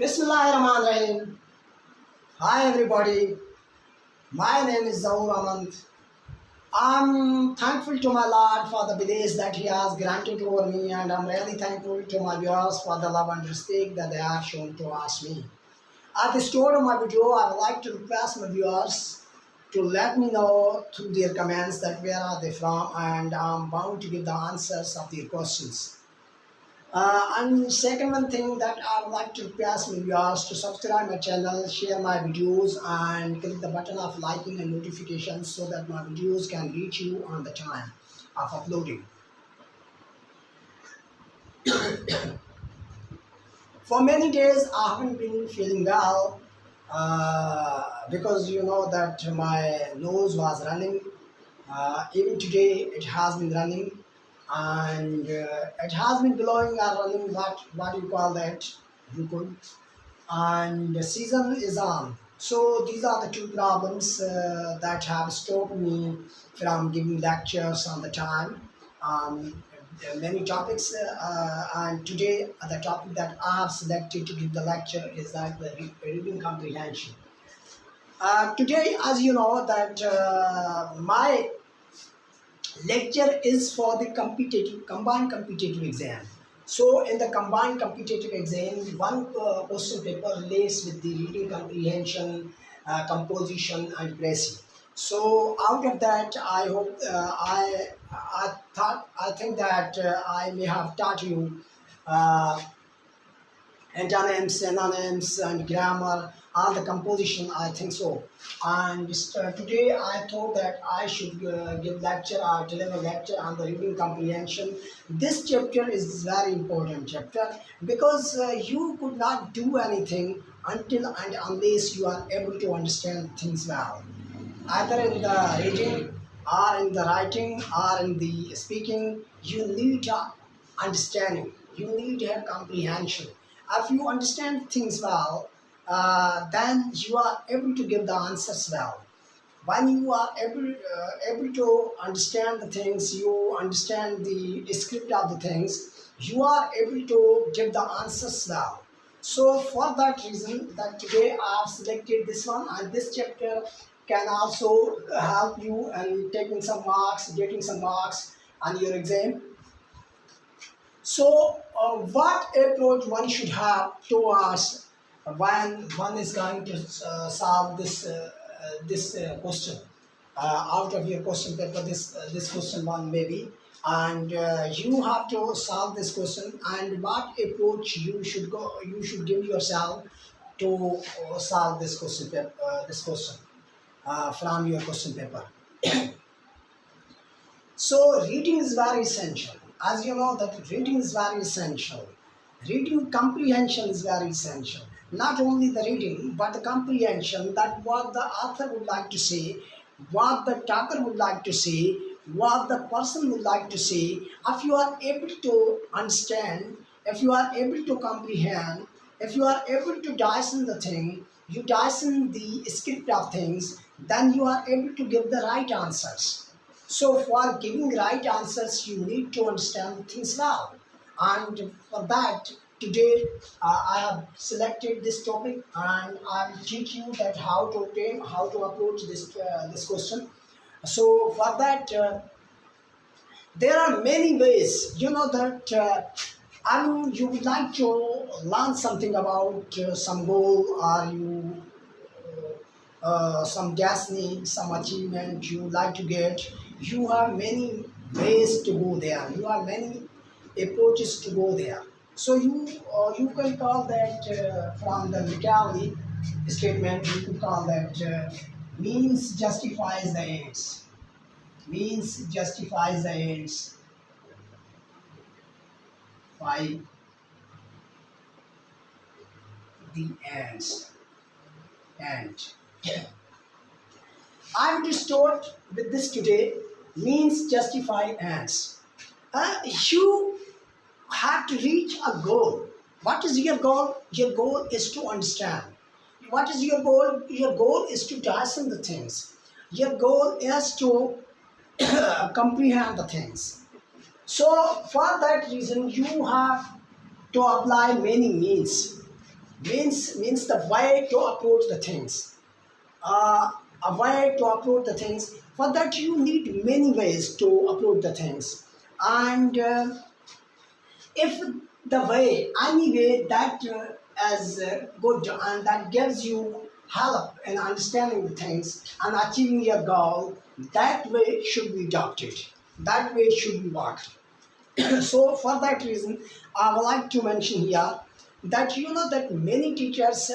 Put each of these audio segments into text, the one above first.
Bismillahirrahmanirrahim. Hi everybody, my name is Zaur Amand. I'm thankful to my Lord for the blessings that He has granted over me, and I'm really thankful to my viewers for the love and respect that they have shown towards me. At the start of my video, I would like to request my viewers to let me know through their comments that where are they from, and I'm bound to give the answers of their questions. And second one thing that I would like to request my viewers to subscribe my channel, share my videos, and click the button of liking and notifications so that my videos can reach you on the time of uploading. For many days I haven't been feeling well because you know that my nose was running. Even today it has been running, and it has been blowing or running. What you call that? You could. And the season is on. So these are the two problems that have stopped me from giving lectures on the time. There are many topics, and today the topic that I have selected to give the lecture is that the reading comprehension. Today, as you know, that my lecture is for the combined competitive exam. So in the combined competitive exam, one question paper relates with the reading comprehension, composition, and pressing. So out of that, I hope I think that I may have taught you uh, antonyms, synonyms, and grammar, all the composition, I think so. And today I thought that I should give lecture or deliver lecture on the reading comprehension. This chapter is very important chapter because you could not do anything until and unless you are able to understand things well, either in the reading or in the writing or in the speaking. You need understanding, you need a comprehension. If you understand things well, then you are able to give the answers well. When you are able to understand the things, you understand the script of the things, you are able to give the answers well. So for that reason that today I have selected this one, and this chapter can also help you in taking some marks, getting some marks on your exam. So, what approach one should have towards when one is going to solve this question out of your question paper? This question one maybe, and you have to solve this question. And what approach you should go? You should give yourself to solve this question paper. This question from your question paper. So reading is very essential. As you know that reading is very essential. Reading comprehension is very essential. Not only the reading, but the comprehension that what the author would like to say, what the talker would like to say, what the person would like to say. If you are able to understand, if you are able to comprehend, if you are able to dyson the thing, you dyson the script of things, then you are able to give the right answers. So for giving right answers, you need to understand things well. And for that, today I have selected this topic, and I will teach you that how to obtain, how to approach this question. So for that, there are many ways. You know that you would like to learn something about some goal, or you some destiny, some achievement you like to get. You have many ways to go there. You have many approaches to go there. So you can call that from the Machiavelli statement. You could call that means justifies the ends. Means justifies the ends. By the ends. And I will start with this today. Means justify ends. You have to reach a goal. What is your goal? Your goal is to understand. What is your goal? Your goal is to dyson the things. Your goal is to comprehend the things. So for that reason, you have to apply many means. means the way to approach the things. A way to approach the things. For that, you need many ways to approach the things, and if the way, any way that is good and that gives you help in understanding the things and achieving your goal, that way should be adopted. That way should be worked. So for that reason, I would like to mention here that that many teachers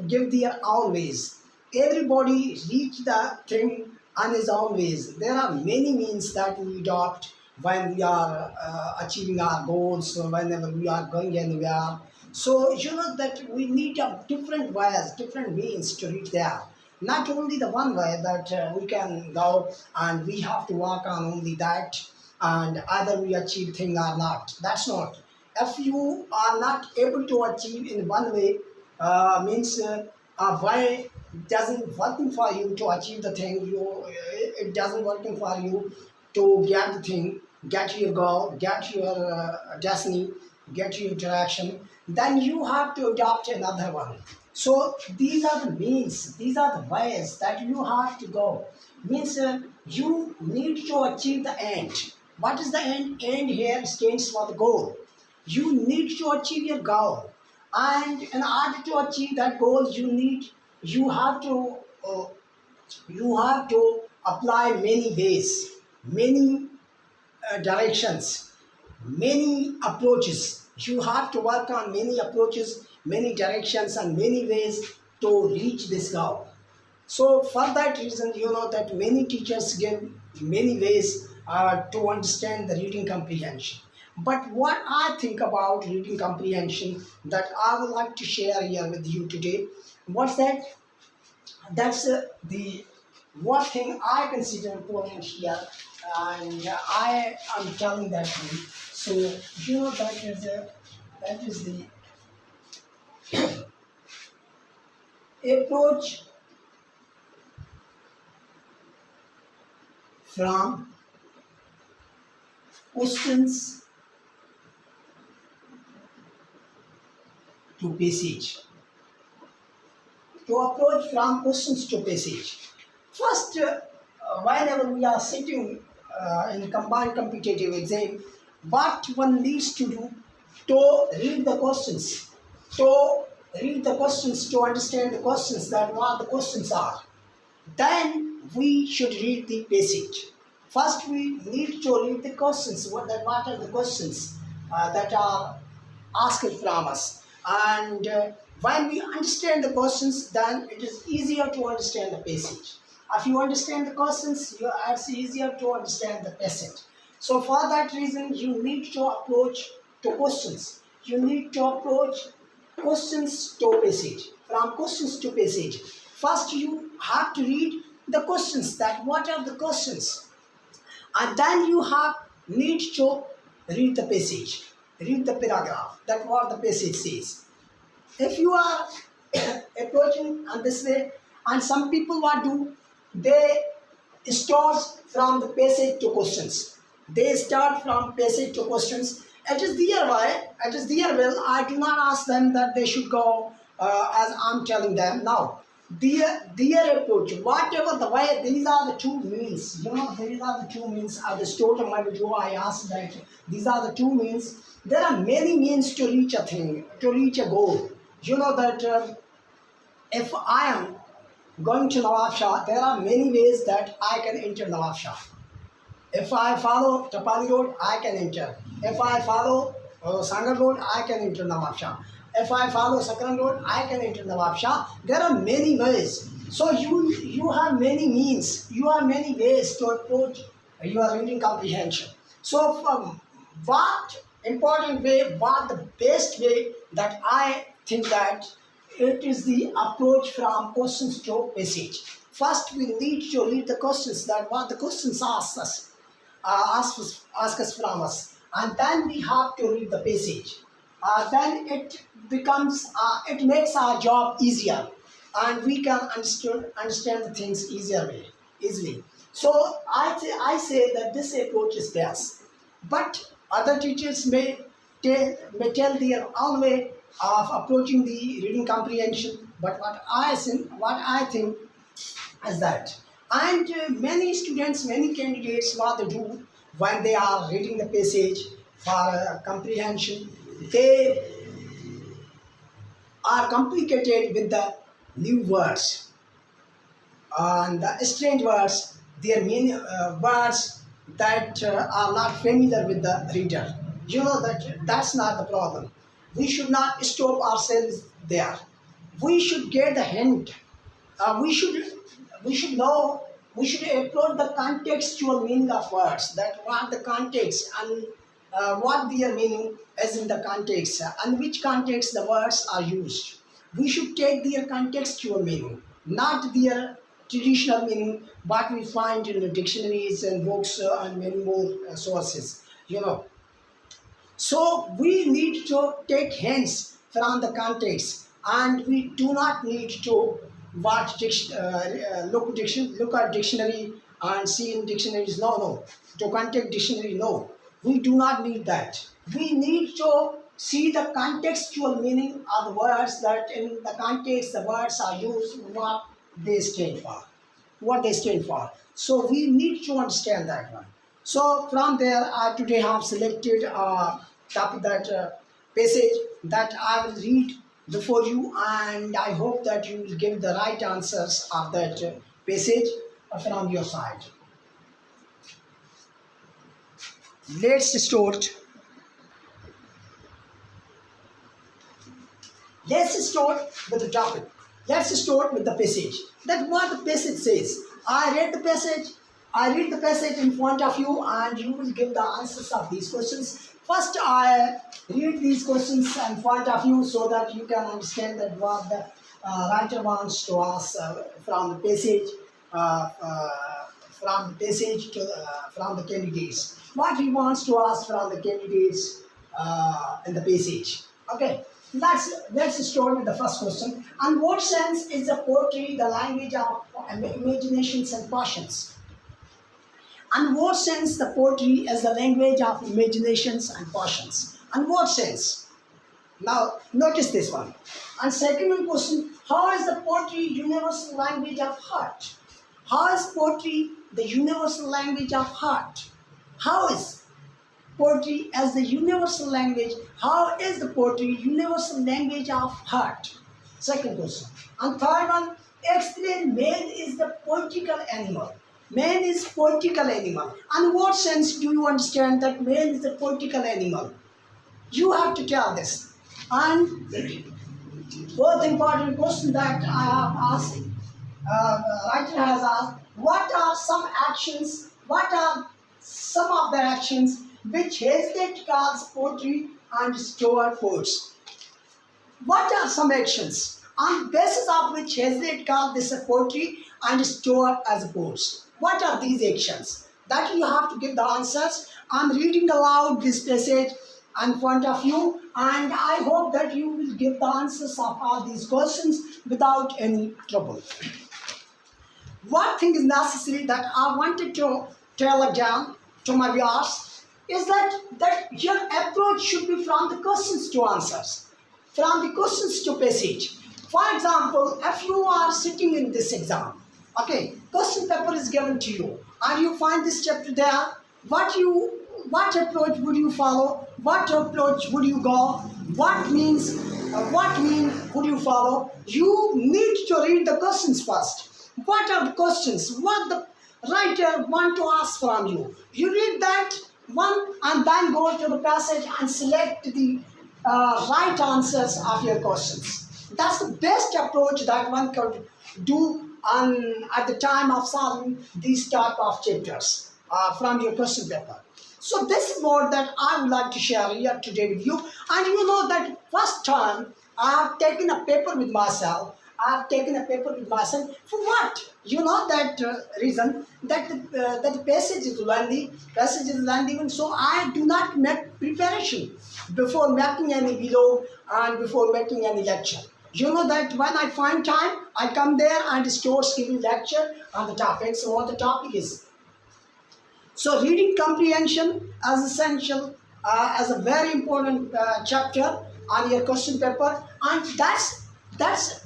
give their own ways. Everybody reach the thing on his own ways. There are many means that we adopt when we are achieving our goals, or whenever we are going anywhere. So that we need a different ways, different means to reach there. Not only the one way that we can go and we have to work on only that, and either we achieve thing or not. That's not. If you are not able to achieve in one way, means a way doesn't working for you to achieve the thing. It doesn't working for you to get the thing, get your goal, get your destiny, get your direction. Then you have to adopt another one. So these are the means, these are the ways that you have to go. Means you need to achieve the end. What is the end? End here stands for the goal. You need to achieve your goal, and in order to achieve that goal, you have to uh, you have to apply many ways, many directions, many approaches. You have to work on many approaches, many directions, and many ways to reach this goal. So for that reason, that many teachers give many ways to understand the reading comprehension. But what I think about reading comprehension that I would like to share here with you today, what's that? That's the one thing I consider important here, and I am telling that to you. So that is the approach from questions to passage. To approach from questions to passage. First, whenever we are sitting in combined competitive exam, what one needs to do to read the questions, to understand the questions, that what the questions are. Then we should read the passage. First, we need to read the questions. What are the questions that are asked from us? And when we understand the questions, then it is easier to understand the passage. If you understand the questions, it's easier to understand the passage. So for that reason, you need to approach to questions. You need to approach questions to passage. From questions to passage. First, you have to read the questions. That what are the questions, and then you have need to read the passage, read the paragraph. That what the passage says. If you are approaching on this way, and some people what do, they start from the passage to questions. They start from passage to questions. It is their way, it is their will. I do not ask them that they should go as I'm telling them. Now, their approach, whatever the way, these are the two means. These are the two means. At the start of my video, I asked that these are the two means. There are many means to reach a thing, to reach a goal. That if I am going to Nawab Shah, there are many ways that I can enter Nawab Shah. If I follow Tapali Road, I can enter. If I follow Sangar Road, I can enter Nawab Shah. If I follow Sakran Road, I can enter Nawab Shah. There are many ways. So you have many means. You have many ways to approach your reading comprehension. So what important way, what the best way that I think that it is the approach from questions to passage. First, we need to read the questions, that what the questions ask us from us, and then we have to read the passage. Then it makes our job easier, and we can understand the things easily. So I say that this approach is best, but other teachers may tell their own way. of approaching the reading comprehension. But what I think is that, and many students, many candidates, what they do when they are reading the passage for comprehension, they are complicated with the new words and the strange words, their meaning, words that are not familiar with the reader. You know that that's not the problem. We should not stop ourselves there. We should get the hint. We should know. We should approach the contextual meaning of words. That what the context and what their meaning is in the context and which context the words are used. We should take their contextual meaning, not their traditional meaning, what we find in the dictionaries and books and many more sources. You know, so we need to take hints from the context, and we do not need to look at dictionary and see in dictionaries. No, no. To contact dictionary, no. We do not need that. We need to see the contextual meaning of the words, that in the context the words are used, what they stand for. What they stand for. So we need to understand that one. So from there, I today have selected a topic, that passage that I will read before you, and I hope that you will give the right answers of that passage from your side. Let's start. Let's start with the topic. Let's start with the passage. That what the passage says. I read the passage. I read the passage in front of you, and you will give the answers of these questions. First, I read these questions in front of you so that you can understand that what the writer wants to ask from the passage, from the candidates. What he wants to ask from the candidates in the passage. Okay. Let's start with the first question. In what sense is the poetry the language of imaginations and passions? In what sense the poetry is the language of imaginations and passions? In what sense? Now, notice this one. And second question, how is the poetry universal language of heart? How is poetry the universal language of heart? How is poetry as the universal language? How is the poetry universal language of heart? Second question. And third one, explain man is the poetical animal. Man is poetical animal. And what sense do you understand that man is the poetical animal? You have to tell this. And fourth important question that I have asked, writer has asked, what are some of the actions which Hazlitt calls poetry and Stuart poets? What are some actions on the basis of which Hazlitt called this a poetry and Stuart as poets? What are these actions? That you have to give the answers. I'm reading aloud this passage in front of you, and I hope that you will give the answers of all these questions without any trouble. One thing is necessary that I wanted to tell again to my viewers is that your approach should be from the questions to answers, from the questions to passage. For example, if you are sitting in this exam, okay, question paper is given to you, and you find this chapter there, what approach would you follow? What approach would you go? What mean would you follow? You need to read the questions first. What are the questions? What the writer want to ask from you? You read that one and then go to the passage and select the right answers of your questions. That's the best approach that one could do at the time of solving these type of chapters from your question paper. So this is what that I would like to share here today with you. And you know that first time I have taken a paper with myself. For what? You know that reason that the passage is lengthy. And so I do not make preparation before making any video and before making any lecture. You know that when I find time, I come there and start giving lecture on the topic. So what the topic is. So reading comprehension as essential, as a very important chapter, on your question paper, and that's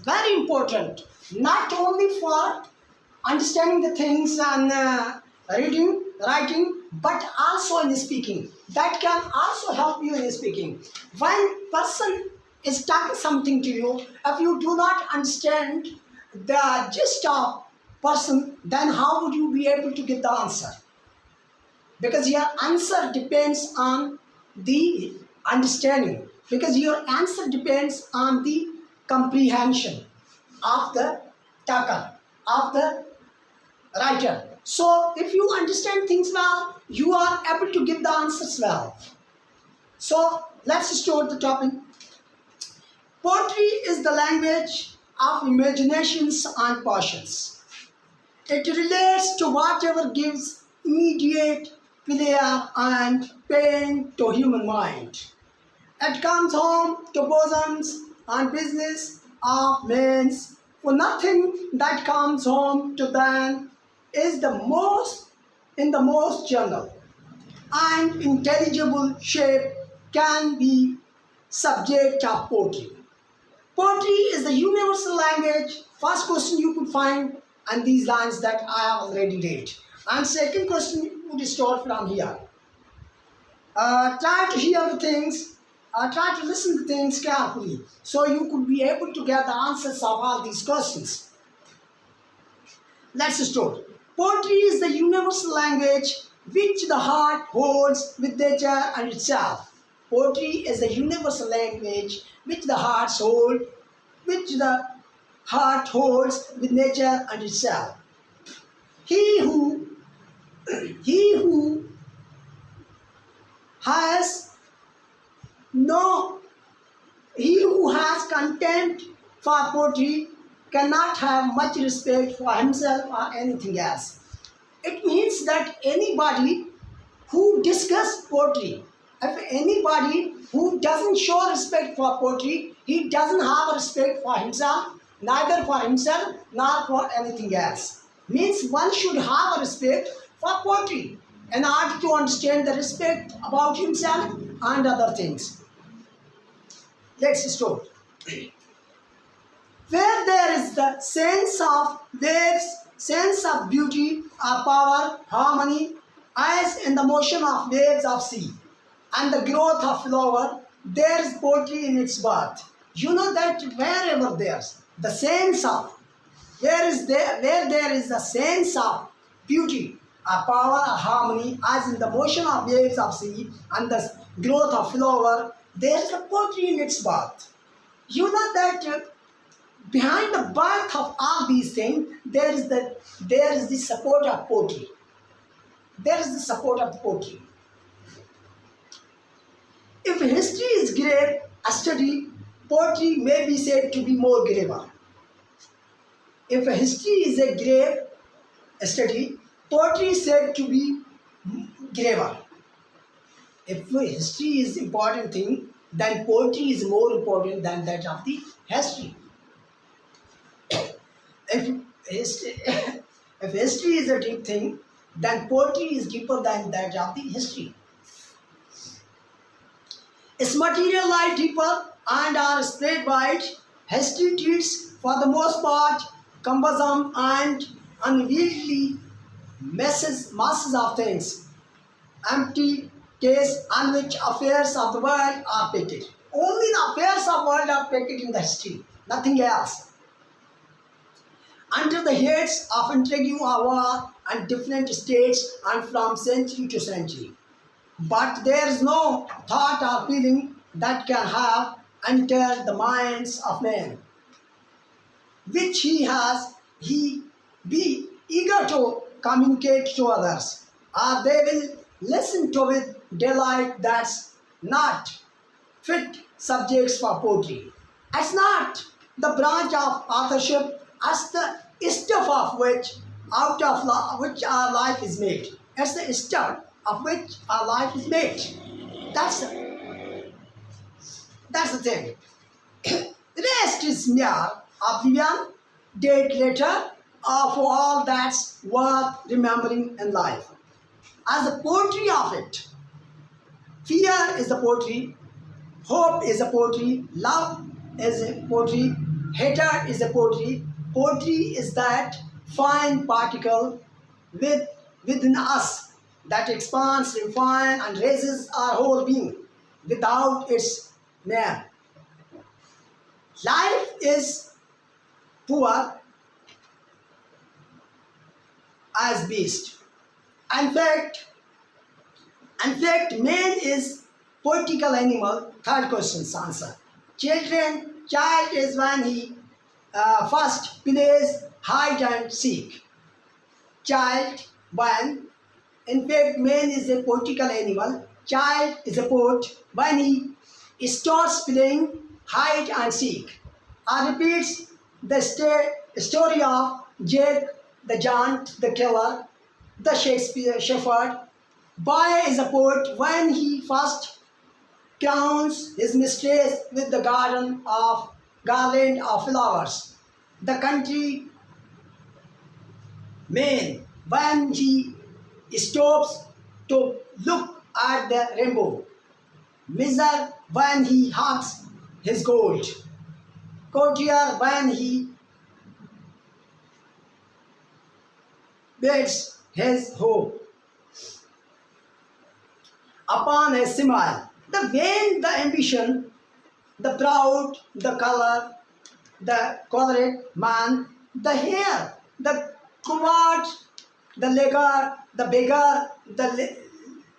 very important, not only for understanding the things and reading, writing, but also in speaking. That can also help you in speaking. When person is talking something to you, if you do not understand the gist of person, then how would you be able to give the answer? Because your answer depends on the understanding, because your answer depends on the comprehension of the talker, of the writer. So if you understand things well, you are able to give the answers well. So let's start the topic. Poetry is the language of imaginations and passions. It relates to whatever gives immediate pleasure and pain to human mind. It comes home to bosoms and business of men's, for nothing that comes home to them is the most general and intelligible shape can be subject of poetry. Poetry is the universal language. First question you could find and these lines that I have already read. And second question would start from here. Try to hear the things, try to listen to things carefully so you could be able to get the answers of all these questions. Let's start. Poetry is the universal language which the heart holds with nature and itself. Poetry is the universal language which the heart holds with nature and itself. He who he who has no he who has contempt for poetry cannot have much respect for himself or anything else. It means that anybody who discusses poetry, if anybody who doesn't show respect for poetry, he doesn't have respect for himself, neither for himself nor for anything else. Means one should have a respect for poetry in order to understand the respect about himself and other things. Let's start. Where there is the sense of waves, sense of beauty, of power, harmony, as in the motion of waves of sea, and the growth of flower, there is poetry in its birth. You know that wherever there's the sense of, where there is the sense of beauty, a power, a harmony, as in the motion of waves of sea and the growth of flower, there is a poetry in its birth. You know that behind the birth of all these things, there is the support of poetry. There is the support of poetry. If history is grave, a study, poetry may be said to be more graver. If history is a grave study, poetry is said to be graver. If history is important thing, then poetry is more important than that of the history. If history, if history is a deep thing, then poetry is deeper than that of the history. Its material lie deeper and are spread wide. History treats, for the most part, cumbersome and unwieldy masses of things, empty case on which affairs of the world are painted. Only the affairs of the world are painted in the history, nothing else. Under the heads of intrigue or war and different states and from century to century. But there is no thought or feeling that can have entered the minds of men, which he be eager to communicate to others, or they will listen to with delight. That's not fit subjects for poetry. It's not the branch of authorship as the stuff of which which our life is made. It's the stuff of which our life is made. That's the thing. The rest is mere oblivion, date later, of all that's worth remembering in life. As the poetry of it, fear is the poetry, Hope is a poetry. Love is a poetry. Hatred is a poetry. Poetry is that fine particle with, within us that expands, refines, and raises our whole being. Without its name, life is poor as beast. In fact, man is poetical animal. Third question's answer. Child is when he first plays hide and seek. Child when, in fact, man is a poetical animal. Child is a poet when he starts playing hide and seek. I repeats the story of Jake the Giant, the Killer, the Shakespeare Shepherd. Boy is a poet when he first crowns his mistress with the garland of flowers. The country man when he stops to look at the rainbow. Miser when he hugs his gold. Courtier when he bets his hope upon a smile. The vain, the ambition, the proud, the color, the choleric man, the hare, the coward, the beggar,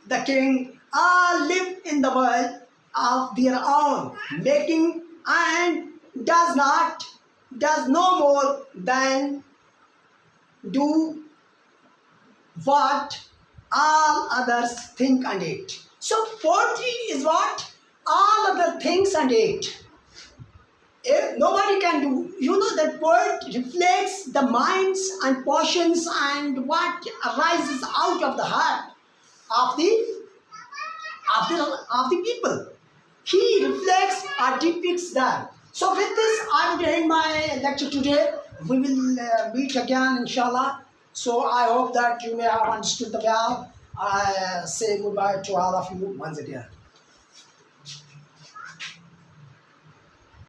the king, all live in the world of their own making and does no more than do what all others think and act. So poetry is what all other things and act. If nobody can do, that poet reflects the minds and passions and what arises out of the heart of the people. He reflects or depicts them. So with this, I would end my lecture today. We will meet again, inshallah. So I hope that you may have understood the well. I say goodbye to all of you once again.